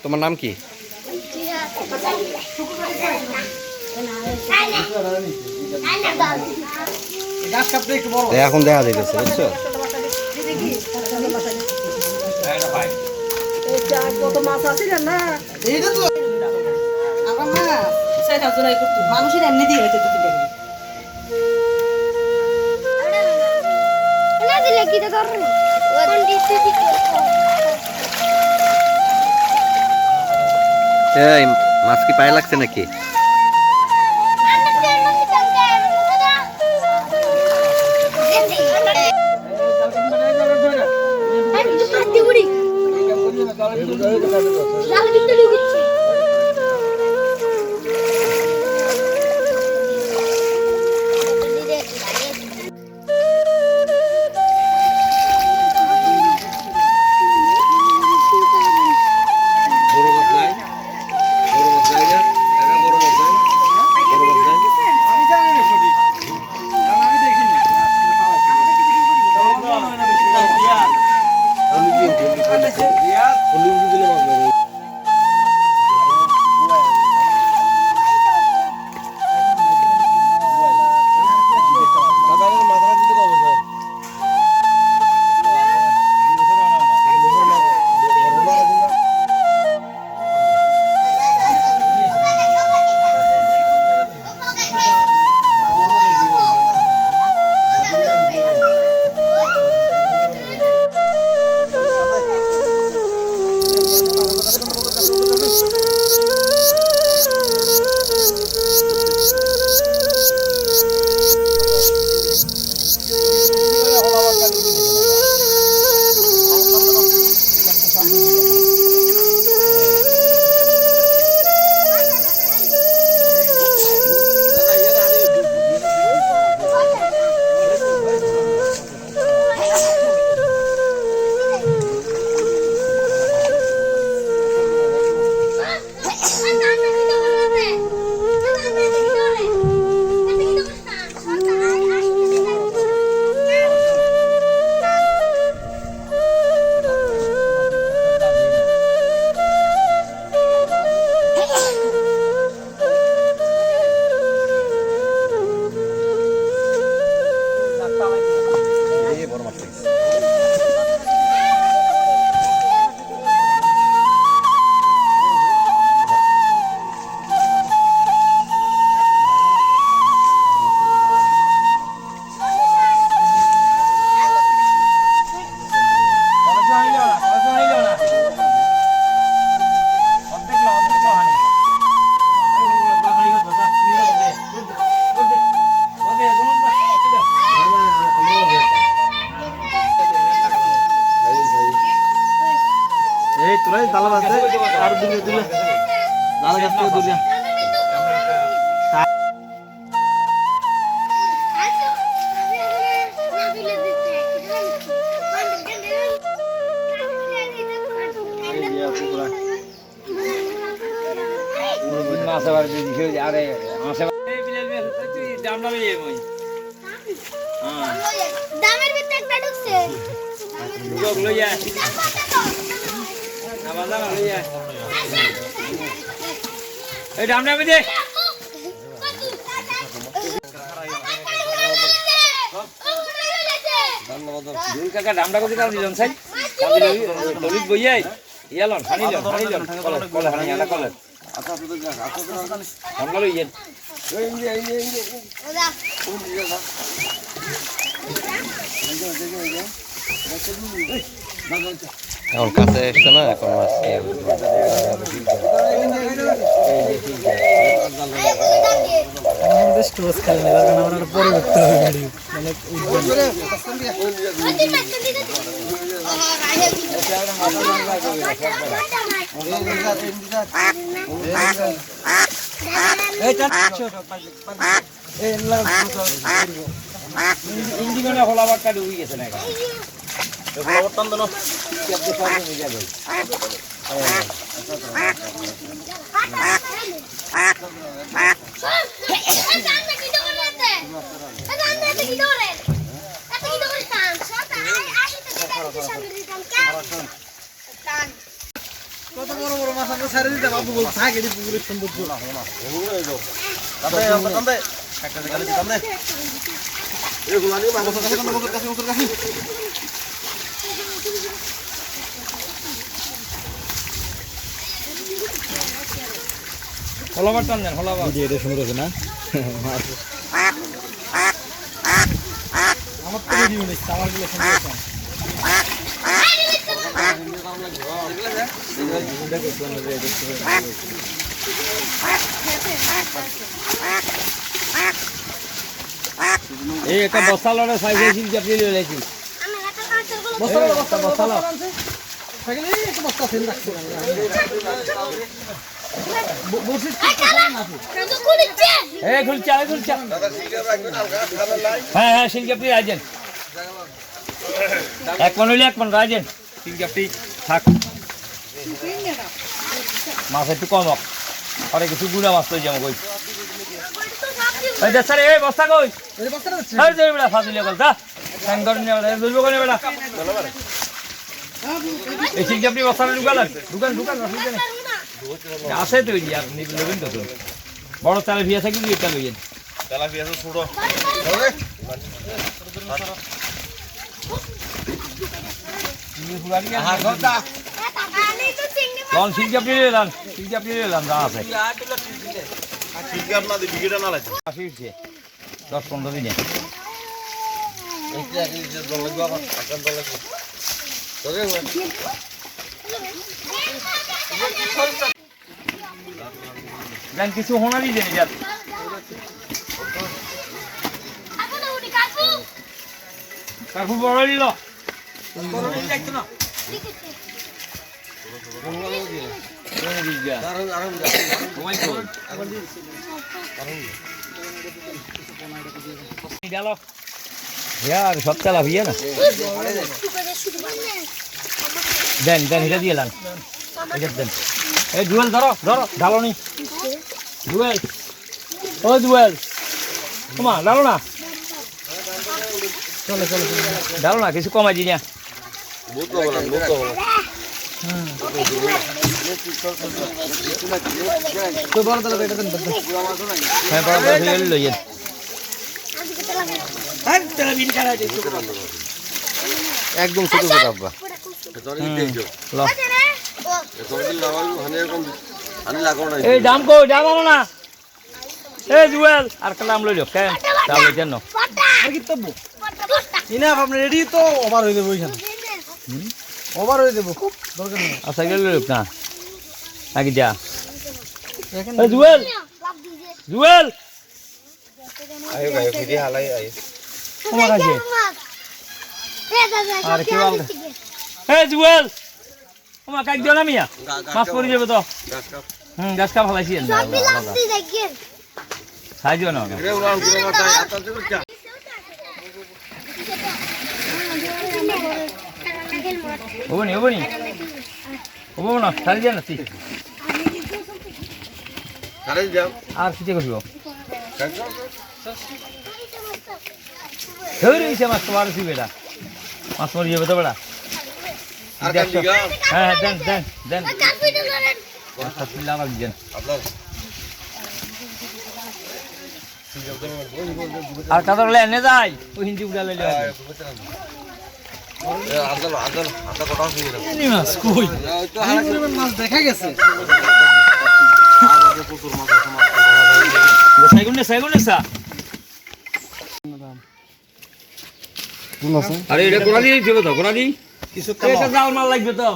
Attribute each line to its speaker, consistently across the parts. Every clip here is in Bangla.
Speaker 1: তোমার নাম কি? এখন দেখা যাইতেছে বুঝছো?
Speaker 2: কত মাছ আছে না এইটা তো আমার মা সেটা জোড়াই করতে মানুষের এমনি দিয়ে হইতে তো দিলে
Speaker 3: না দিলে কি তো করব কোন দিতে
Speaker 1: এই মাছ কি পায়ে লাগছে নাকি? তালা বাজে আর দূরে দূরে নালা গাছ থেকে দূরে
Speaker 3: দামের ভিতরে একটা ঢুকছে
Speaker 4: এই ডামটা আমি দে দুই কাকা ডামটা কত টাকা দিলেন সাই দলিত বইয়াই ইয়ালন হানিলন কলে কলে হানি আলা কলে আচ্ছা তো যা আচ্ছা তো আমরা লইয়েন
Speaker 1: এখন কাছে এসছে না এখন মাছ
Speaker 5: আমাদের স্টোজ খেলে না কারণ আমরা পরে করতে হবে গাড়ি মানে
Speaker 4: ইঞ্জিনে হলাবারটা ডুবে গেছে না
Speaker 1: বর্তমান তো
Speaker 2: কত বড়
Speaker 1: বড় মাছ আমরা ছেড়ে দিতে বাবু বল থাকে এটি পুকুরের সৌন্দর্য না না এগুলো এই দাও কান্দে একটা কান্দে কান্দে এগুলো আনি মাছ কাছে কাছে
Speaker 4: হলাবার টান দেন হলাবার
Speaker 5: এটা সুন্দর আছে না আমার তো ভিডিও নেই আমার গুলো সুন্দর আছে
Speaker 4: এই একটা বস্তা লড়ে সাইজে সিল চাপড়ি লয়ে লাইছি
Speaker 3: আমি হাতে কাঁচের গুলো
Speaker 4: বস্তা লড়
Speaker 1: থাকলে একটু বস্তা ফেল রাখছি বসে
Speaker 3: কিন্তু কুড়িচ্ছে
Speaker 4: এই খুলছে হ্যাঁ হ্যাঁ সিল চাপড়ি রাজেন এক মন হইলে এক মন রাজেন সিল চাপড়ি থাক মাছ একটু কম হোক আর কিছু গুড়া মাছ তো যেমন কই এই দেখ স্যার এই বস্তা কই
Speaker 1: এই বস্তাটা হচ্ছে
Speaker 4: এই যে বেটা ফাজিলে গল যা স্যাং ধরে নিয়ে বেটা দুলবো কোনে বেটা এই সিল চাপড়ি বস্তাটা ঢুকান আছে তো এই আর নেবেন তো বড় চালে ভিয়া থাকি এটা লইয়েন
Speaker 1: তেলা পিয়াজ ছোড়ো হ্যাঁ গদা
Speaker 3: আমি তো চিংড়ি
Speaker 4: লন সিল চাপড়ি লন যা আছে
Speaker 1: ঠিক আপনার বিকেটা না লাগে
Speaker 4: আসি উঠছে 10-15 দিনে
Speaker 1: এইটা কি জল লাগবে আবার আকান জল লাগবে তোরে
Speaker 4: দেন কিছু হোনারই দেন যার
Speaker 3: এখন উঠি কাকু
Speaker 4: কাকু বড় দিল यार सब चला भैया ना देन हिटा दिए लान देन ए डुएल धरो ढालो नहीं डुएल ओ डुएल कमा डालो ना चलो डालो ना किसी कमा जी
Speaker 1: बहुत बोला
Speaker 5: তো বড় তাহলে এটা দেন
Speaker 4: है बड़ा बड़ा ले लो ये
Speaker 1: একদম ছোট ছোট আব্বা
Speaker 4: लो
Speaker 1: আমি লাগাও না
Speaker 4: ए दाम को दाम आनो ना ए डुएल আর কালাম লই লো কেন দাম লই জানো
Speaker 5: আর কি তবু ইনা আপনি রেডি তো ওভার হয়ে যাবে ওইখানে ওভার হয়ে যাবে খুব দরকার নেই
Speaker 4: আচ্ছা গেল লোক না আগে যা ए डुएल डुएल
Speaker 1: আয়ো গায়ো কি হালাই আই
Speaker 4: কমা কাছে
Speaker 3: এ দাদা
Speaker 4: আর কি বল ए डुएल কমা কাক দিও না মিয়া মাছ পড়ে যাবে তো গাছ কা ফলাইছি না
Speaker 3: সবই লাগতে দেখেন
Speaker 4: সাইজও না
Speaker 1: রে উড়ান কি কথা আতা তো কি
Speaker 4: ওবনি ওবো না সারি যা না তুই
Speaker 1: সারে যাও
Speaker 4: আর কি করব ধরে ইসে মাছ তোমার কি বেটা মাছ পড়ে যাবে তো বেটা
Speaker 1: আর কান দিগা
Speaker 4: হ্যাঁ দেন
Speaker 3: কাকুইটা ধরেন
Speaker 4: আচ্ছা পিলা লাগছেন
Speaker 1: আপনার
Speaker 4: আর কাদর লে এনে যাই ওই হিন্দি উড়া লইলে
Speaker 1: আদল আদা কটা হয়ে গেল
Speaker 5: এনি মাছ কই
Speaker 1: তো হালা
Speaker 5: মাছ দেখা গেছে
Speaker 1: আর প্রচুর মাছ
Speaker 4: সাইগুনে সা আরে এটা কোনা দিয়ে দেব তো কোনা দি
Speaker 1: কিছু
Speaker 4: এটা জাল মাল লাগবে তো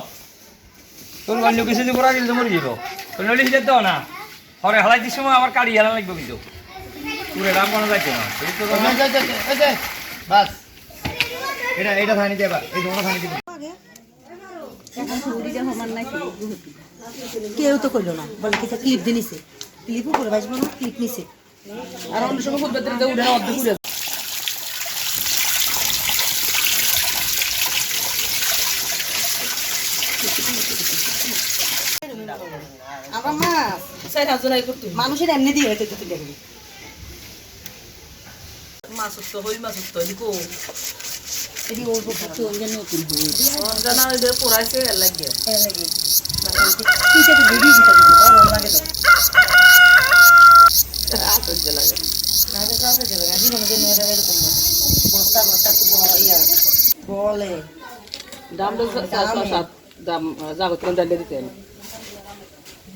Speaker 4: তোর অন্য কিছু দিয়ে কোনা দিলে মরে যাব তো নলি হিলে তো না পরে হালাই দিছ সময় আবার কাড়ি হেলা লাগবে কিন্তু পুরো দাম কোনা যাইতো না এই তো
Speaker 5: বাস এটা থানি দেবা এই দোনো থানি দিবা
Speaker 2: কেউ তো করলো না বলে কিছু ক্লিপ দিয়ে নিছে ক্লিপও করে বাঁচবো না ক্লিপ নিছে আর অন্য সময় খুব বেতরে উঠে অর্ধেক উড়ে আমার মাছ মানুষের এমনি দিয়ে হয়তো তুই দেখবি মাছ উঠতো হই মাছ উঠতো এটি ওর তো ওই জন্য জানা ওই যে পোড়াইছে এর লাগে ঠিক আছে ভিডিও দিতে ভালো লাগে তো আসল লাগে না তো কাছে চলে গাড়ি মনে দেন ওরা এরকম বস্তা বস্তা তো বলে দাম তো 7 দাম যাবে কোন ডালে দিতেন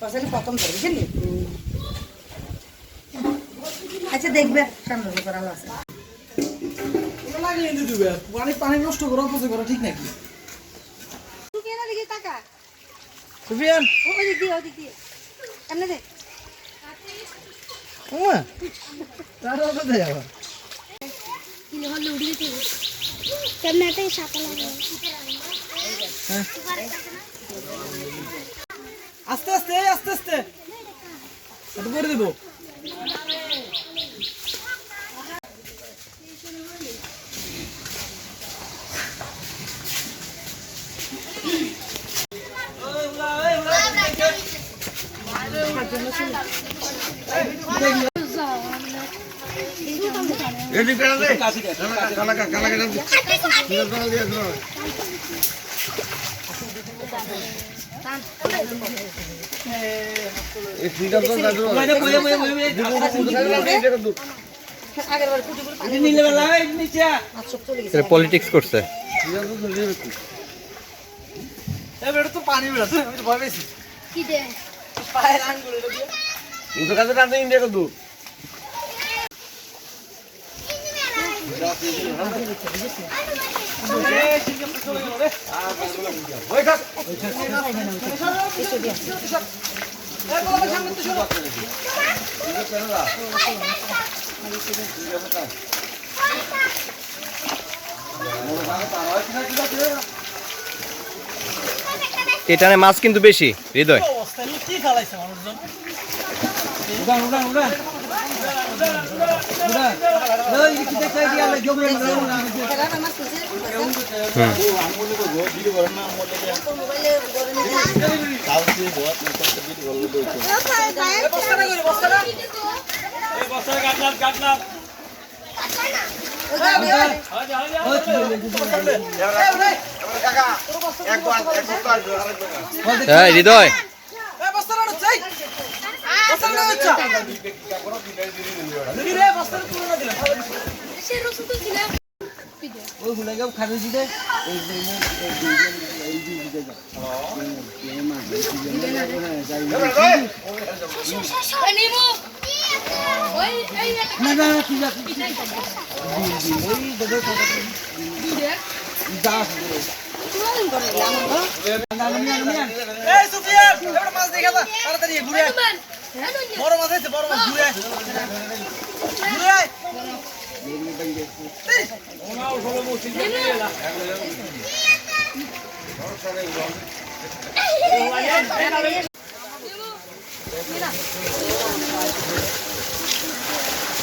Speaker 2: পাশে প্রথম ধরে বুঝলি আচ্ছা দেখবে সামনে করা আছে
Speaker 5: লাগিয়ে দিবে পানি নষ্ট করা অপচয় করা ঠিক নাকি
Speaker 3: তুই কেন দিকে তাকা
Speaker 5: সুফিয়ান
Speaker 3: ওই দিক দিয়ে এমনে দে
Speaker 5: ওমা তার ওটা যাবে
Speaker 3: কিলো হল উড়ি দিতে কেমনে এটাই সাপা লাগে
Speaker 5: আস্তে আস্তে আস্তে আস্তে এটা করে দেব
Speaker 1: এদিক কালা দে কালা কালা কালা দিয়ে দাও এই ফ্রিডম তো দাদু
Speaker 2: আগেরবার কুটি করে পানি
Speaker 5: নিলে বেলা এই নিচে
Speaker 2: আচ্ছা চলে গেছে
Speaker 4: এটা পলিটিক্স করছে
Speaker 5: এবারে তো পানি বেড়াচ্ছে আমি তো ভয় পেয়েছি
Speaker 3: কি দে
Speaker 5: পায়ের আঙ্গুল এটা দিয়ে
Speaker 1: মুখে কাছে টানতে ইন্ডিয়া কত
Speaker 5: এই সিঙ্গাম তো চলে গেল রে
Speaker 1: ওই কাজ
Speaker 5: এই বলা সামনে তো শুরু
Speaker 4: এটানে মাছ কিন্তু বেশি হৃদয়
Speaker 5: অবস্থা কি খালাইছে মানুষজন উড়ান এই কি দেখতে দিয়া লাগে জমে
Speaker 2: টাকা মাছ আছে মোবাইলে করে নিয়ে
Speaker 5: বস্তা না করে বস্তা না
Speaker 4: এই বছর কাটলাম
Speaker 1: কাকা একবার এক সপ্তাহ আসবে
Speaker 4: এই হৃদয়
Speaker 5: এই বস্তা না চাই বস্তা না আচ্ছা রে বস্তা তুলে না দিলা
Speaker 3: সে রসুন তো দিলা
Speaker 5: ওই ভুলে গেও খাবে দিতে
Speaker 3: নিমু ওই এই
Speaker 5: না না ঠিক আছে এই সুফিয়ান এবার মাছ দেখে দা তাড়াতাড়ি ঘুরে আয়
Speaker 3: মান
Speaker 5: বড় মাছ আছে বড় মাছ ঘুরে আয় ঘুরে আয়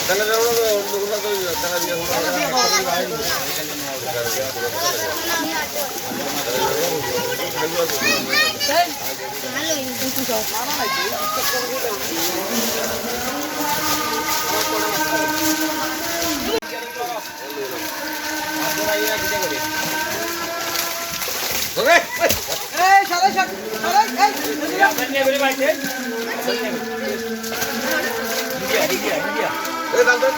Speaker 1: তাহলে অন্য তো টাকা দিয়ে
Speaker 5: এই শালাই
Speaker 1: এই দাদু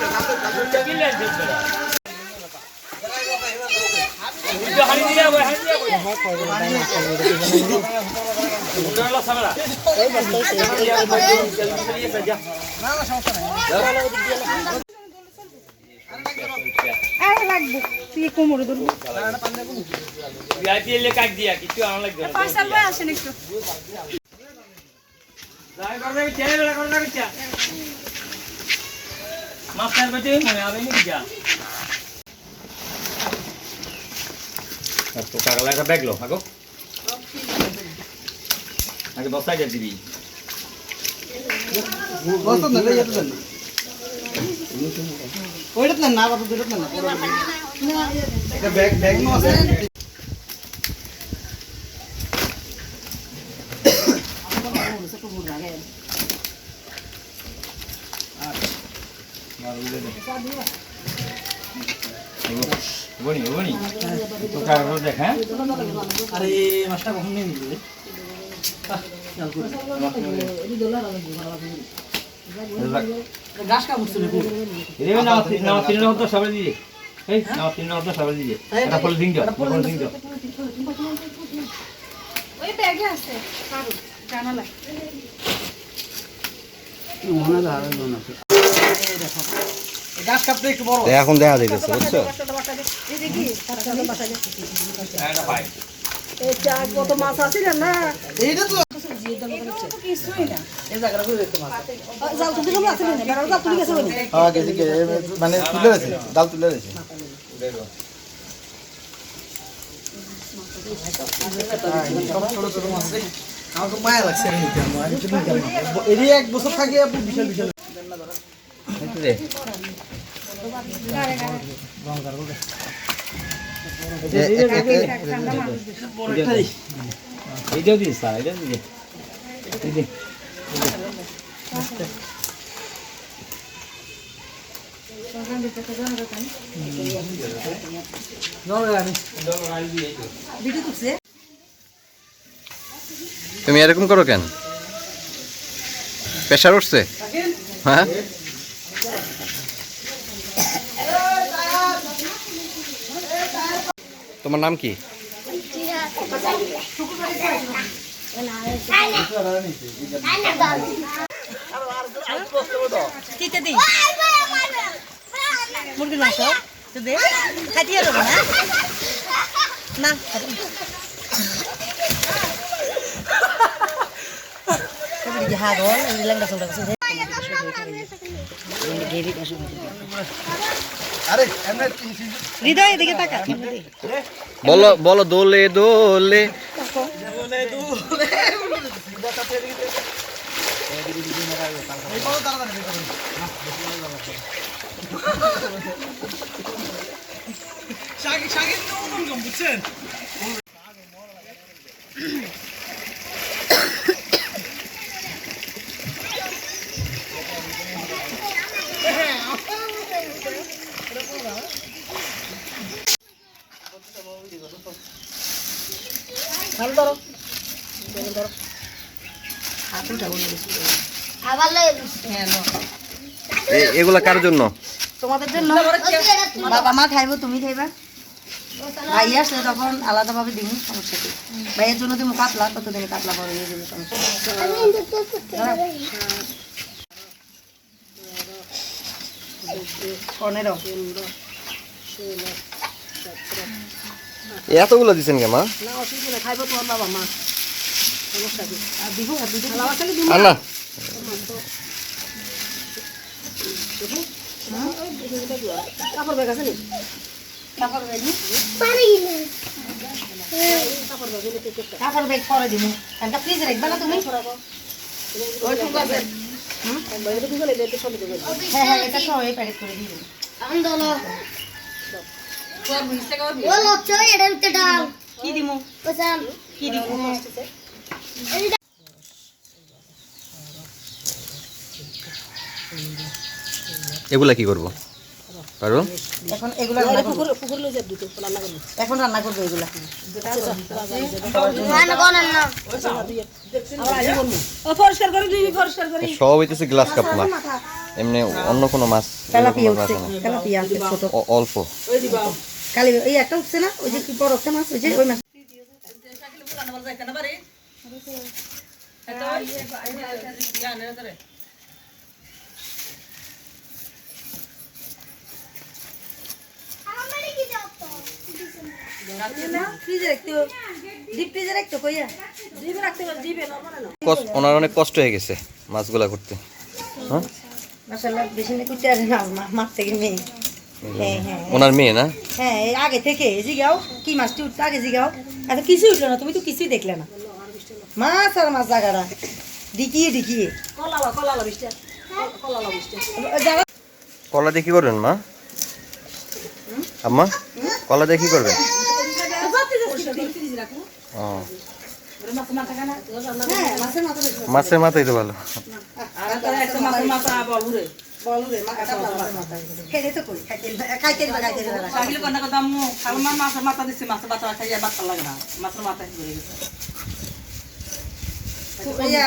Speaker 2: লাগবে তুই কোমরে ধরবি
Speaker 4: কাট দিয়া কিছু আনা লাগবে না
Speaker 2: পাঁচটা বই আসেন একটু
Speaker 4: মাস্টার বেটে মনে হবে নাকি যা তো কাগলা একটা ব্যাগ লো আগো আগে বসাই যা দিবি
Speaker 5: বস্তা না লই যেতে না ওইটা না না বাবা দুটো না
Speaker 1: এটা ব্যাগ নো আছে
Speaker 4: বনি বনি তো কাগজ দেখ হ্যাঁ
Speaker 5: আরে মাছটা কখন নিয়ে নিবে গাছ কামড়ছে রে
Speaker 4: রে না তিন হতো সবাই দিয়ে এই না তিন হতো সবাই দিয়ে এটা ফল দিন দাও ফল দিন দাও
Speaker 3: ওই ব্যাগে আছে জানালা
Speaker 5: গাছ কাপতে একটু বড়
Speaker 1: এখন দেখা যাইতেছে বুঝছো
Speaker 4: এটা পাই
Speaker 5: এইটা তো হ্যাঁ গেছি মানে তুলে রয়েছে ডাল তুলে রয়েছে সব ছোট ছোট মাছ রে আমার তো মায়া লাগছে রে নিতে আমার আমি তো নিতে পারি না এরই এক বছর থাকি আপনি বিশাল বিশাল
Speaker 4: রে এইটাও দিস স্যার এটা দিস এই দে
Speaker 1: তুমি এরকম করো কেন প্রেশার উঠছে হ্যাঁ তোমার নাম কি
Speaker 2: মুরগির মাংস তো দে খাইতে হবে না না হাগল লেঙ্গা চলতে আছে
Speaker 5: আরে এমন
Speaker 2: হৃদয় দিকে তাকা
Speaker 1: বলো বলো দোলে দোলে
Speaker 5: বুঝছেন
Speaker 1: এগুলা কার জন্য
Speaker 2: তোমাদের জন্য বাবা মা খাইবো তুমি খাইবা ভাই আসলে তখন আলাদাভাবে দিন সমস্যা কি ভাইয়ের জন্য তুমি কাতলা ততদিনে কাতলা বড় হয়ে যাবে সমস্যা পনেরো
Speaker 1: এতগুলো দিচ্ছেন কে মা
Speaker 2: না অসুবিধা নেই খাইবো তোমার বাবা মা সমস্যা কি আর দিব
Speaker 1: আর না
Speaker 2: কাপড় ব্যাগ আছে নি কাপড় ব্যাগ নি কাপড় ব্যাগ পরে দিব একটা ফ্রিজে রাখবা না তুমি ওই ঠিক আছে হ্যাঁ হ্যাঁ এটা সব এই প্যাকেট করে দিই
Speaker 3: আন্দোলন ও লচ্ছো এর ভিতরে ডাল
Speaker 2: কি দিমু
Speaker 3: পছান
Speaker 2: কি দিমু
Speaker 1: এগুলা কি করবো পারো
Speaker 2: এখন এগুলা পুকুর লই যা দুটো রান্না করব এখন রান্না করব এগুলা
Speaker 3: রান্না করেন না
Speaker 2: আবার আজ করব ও পরিষ্কার করে দিবি পরিষ্কার করে
Speaker 1: সব হইতেছে গ্লাস কাপ মাছ এমনি অন্য কোনো মাছ
Speaker 2: তেলাপিয়া উঠছে তেলাপিয়া আছে ছোট
Speaker 1: অল্প
Speaker 2: কালি এই একটা উঠছে না ওই যে কি বড় একটা মাছ ওই যে ওই মাছ
Speaker 3: আমারে কি দাও তো
Speaker 2: ফ্রিজে রাখতে ডিপ ফ্রিজে রাখতে কইয়া ডিপে রাখতে ডিপে নরমাল না
Speaker 1: ওনার অনেক কষ্ট হয়ে গেছে মাছগুলা করতে হ্যাঁ
Speaker 2: মাশাআল্লাহ বেশি না কুচি আছে না মাছ থেকে মেয়ে হ্যাঁ হ্যাঁ
Speaker 1: ওনার মেয়ে না
Speaker 2: হ্যাঁ এই আগে থেকে জিগাও কি মাছটি উঠতে আগে জিগাও এত কিছুই উঠলো না তুমি তো কিছুই দেখলে না মাছ আর মাছ জায়গাটা ডিকিয়ে ডিকিয়ে
Speaker 1: কলা দিয়ে কি করবেন মা আম্মা কলা দিয়ে কি করবেন ও মাছের মাথাই তো ভালো
Speaker 2: আর একটা মাছের মাথা বলবো রে বলো রে মা কাটা মাথা
Speaker 6: খেলে তো কই খাইতে দিবা
Speaker 2: সাকিল কন্যা কথা মু খালমা মাছের মাথা দিছি মাছের মাথা খাইয়া বাচ্চা লাগে না মাছের মাথা হয়ে গেছে
Speaker 6: ইয়া